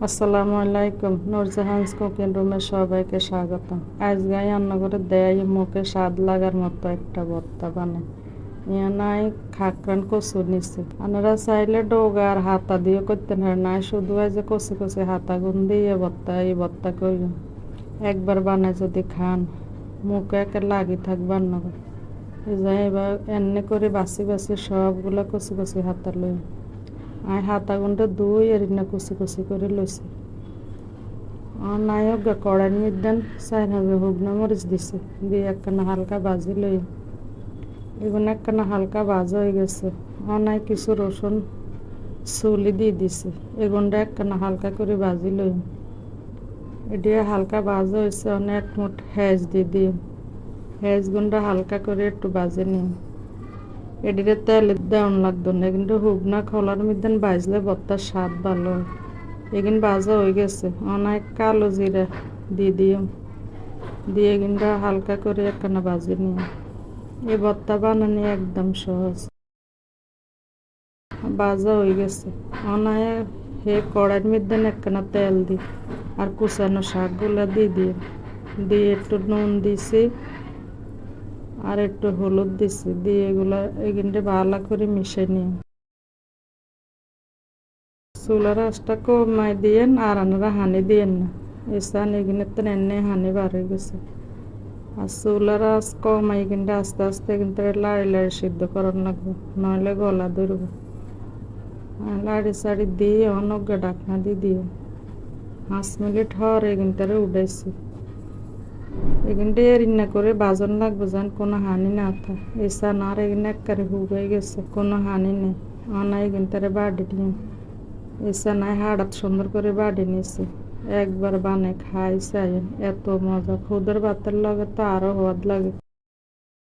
আসসালামু আলাইকুম। নূরজাহানস কুকিং রুমে সবাইকে স্বাগতম। আজকে রান্না করে দেয় মুখে স্বাদ লাগার মতো একটা ভর্তা বানাই। নাই খাকরান কচু নিচ্ছে, আপনারা চাইলে ডোগা আর হাতা দিয়ে করতে নাই, শুধু যে কচি কচি হাতা গুন দিয়ে এই ভর্তা করি। একবার বানায় যদি খান মুখে একে লাগি থাকবার না। এই যে এবার এমনি করে বাছি বাছি সবগুলা কচি কচি হাতা লই। আর হাতা গুনটা দুই এরিনা কুচি কুচি করে লইছি। নায়ক কড়াইয়ের মধ্যে 4 শুকনো মরিচ দিছে, দিয়ে একখানা হালকা ভাজি লই। এগুলো একখানা হালকা ভাজা হয়ে গেছে। নাই কিছু রসুন চুলি দিয়ে দিছে, এগুনটা একখানা হালকা করে ভাজি লই। এটিয়ে হালকা ভাজা হয়েছে, অনেক মুঠ হেঁচ দিয়ে দিই। হেঁচ গুনটা হালকা করে একটু ভাজে নিই। এটিতে তেলের দেওয়ান লাগতো না, কিন্তু শুকনা খোলার মধ্যে ভাজলে ভর্তার স্বাদ ভালো। এখানে ভাজা হয়ে গেছে, অনেক কালো জিরা দিয়ে কিন্তু হালকা করে একখানা ভাজি নিয়ে। এই ভর্তা বানানো একদম সহজ। ভাজা হয়ে গেছে, অনায় কড়াইয়ের মধ্যে একখানা তেল দিই আর কুচানো শাকগুলো দিয়ে একটু নুন দিছি আর একটু হলুদ দিছি, দিয়ে এগুলো ভালো করে মিশিয়ে নিই। চুলার আঁচটা কমাই দিয়েন আর আপনারা হানি দিয়েন না, এসান এখানে তো এনে হানি বার হয়ে গেছে। আর চুলার আঁচ কমাই কিন্তু আস্তে আস্তে কিন্তু লাড়ি লাড়ি সিদ্ধ করার লাগবে, নইলে গলা ধরবে। লাড়ি সাড়ি দিয়ে অনেক ডাকনা দিয়ে 5 মিনিট হরে কিন্তু উঠাইছি। এখানটা রান্না করে বাজন লাগবে যেন কোনো হানি না থাকে। এসান আর এখানে একবারে হুগাই গেছে, কোনো হানি নেই। অনাই কিন্তু বাড়ি নিয়ে এসা নাই হাড়াত সুন্দর করে বাড়ি নিছে। একবার বানাই খাই চাই, এত মজা। খুদের ভাতের লগে তো আরো হওয়ার লাগে।